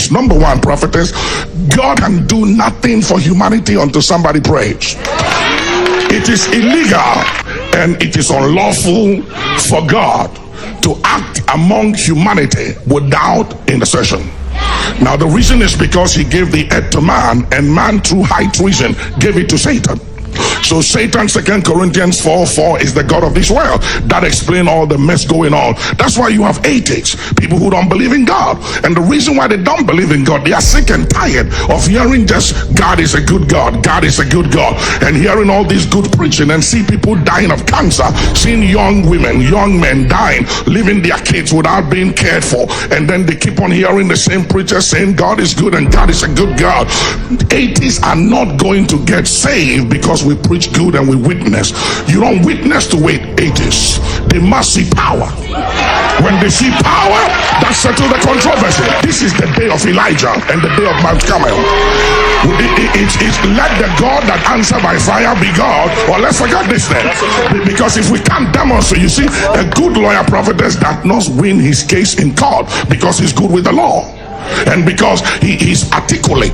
things. Number one, prophetess, God can do nothing for humanity until somebody prays. It is illegal and it is unlawful for God to act among humanity without intercession. Now the reason is because he gave the earth to man, and man through high treason gave it to Satan. So Satan, 2 Corinthians 4:4, is the God of this world. That explains all the mess going on. That's why you have atheists, people who don't believe in God. And the reason why they don't believe in God, they are sick and tired of hearing just God is a good God, God is a good God, and hearing all this good preaching and see people dying of cancer, seeing young women, young men dying, leaving their kids without being cared for, and then they keep on hearing the same preacher saying God is good and God is a good God. Atheists are not going to get saved because we preach good and we witness. You don't witness to atheists. They must see power. When they see power, that settles the controversy. This is the day of Elijah and the day of Mount Carmel. It's let the God that answer by fire be God, or let's forget this then. Because if we can't demonstrate, you see, a good lawyer, prophetess, that not win his case in court because he's good with the law and because he's articulate.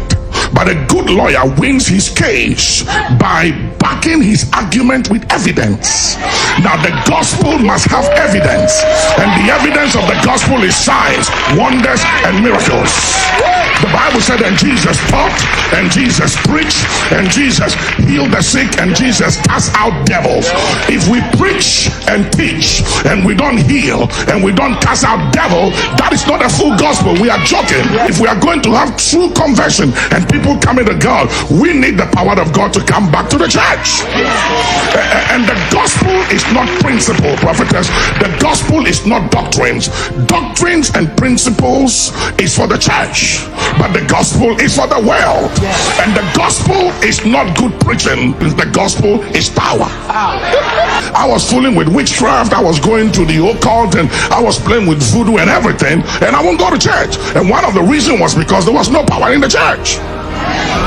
But a good lawyer wins his case by backing his argument with evidence. Now the gospel must have evidence, and the evidence of the gospel is signs, wonders, and miracles. The Bible said that Jesus taught, and Jesus preached, and Jesus healed the sick, and Jesus cast out devils. If we preach and teach and we don't heal and we don't cast out devil, that is not a full gospel. We are joking. If we are going to have true conversion and people coming to God, we need the power of God to come back to the church. And the gospel is not principle, prophetess. The gospel is not doctrines. Doctrines and principles is for the church, but the gospel is for the world. And the gospel is not good preaching. The gospel is power. I was fooling with witchcraft, I was going to the occult, and I was playing with voodoo and everything, and I won't go to church. And one of the reasons was because there was no power in the church.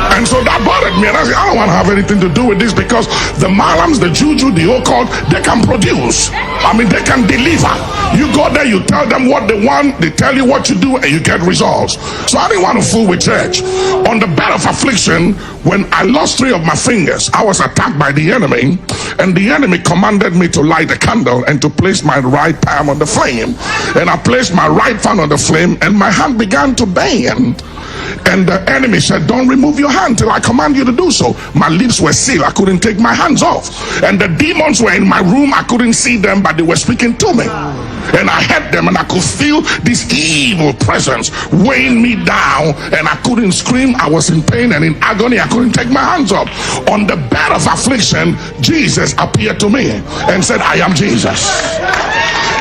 And so that bothered me, and I said, I don't want to have anything to do with this, because the malams, the juju, the occult, they can produce. I mean, they can deliver. You go there, you tell them what they want, they tell you what to do, and you get results. So I didn't want to fool with church. On the bed of affliction, when I lost 3 of my fingers, I was attacked by the enemy, and the enemy commanded me to light a candle and to place my right palm on the flame. And I placed my right palm on the flame, and my hand began to burn. And the enemy said, don't remove your hand till I command you to do so. My lips were sealed. I couldn't take my hands off. And the demons were in my room. I couldn't see them, but they were speaking to me. And I heard them, and I could feel this evil presence weighing me down, and I couldn't scream. I was in pain and in agony. I couldn't take my hands up. On the bed of affliction, Jesus appeared to me and said, I am Jesus.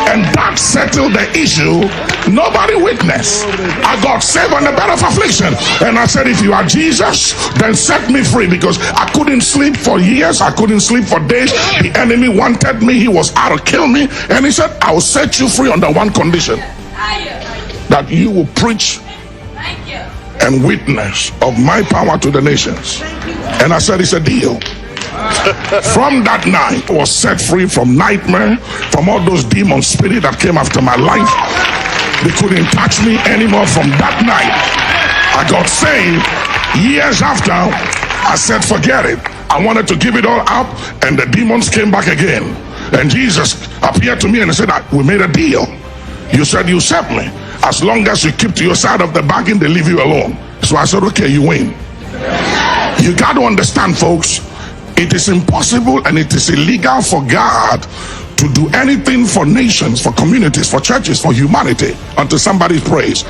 And that settled the issue. Nobody witnessed. I got saved on the bed of affliction. And I said, if you are Jesus, then set me free, because I couldn't sleep for years. I couldn't sleep for days. The enemy wanted me. He was out to kill me. And he said, I will set you free under one condition, that you will preach and witness of my power to the nations. And I said, it's a deal. From that night, I was set free from nightmare, from all those demon spirits that came after my life. They couldn't touch me anymore. From that night, I got saved. Years after, I said, forget it. I wanted to give it all up, and the demons came back again. And Jesus appeared to me and said, we made a deal. You said you serve me. As long as you keep to your side of the bargain, they leave you alone. So I said, okay, you win. You got to understand, folks, it is impossible and it is illegal for God to do anything for nations, for communities, for churches, for humanity until somebody prays.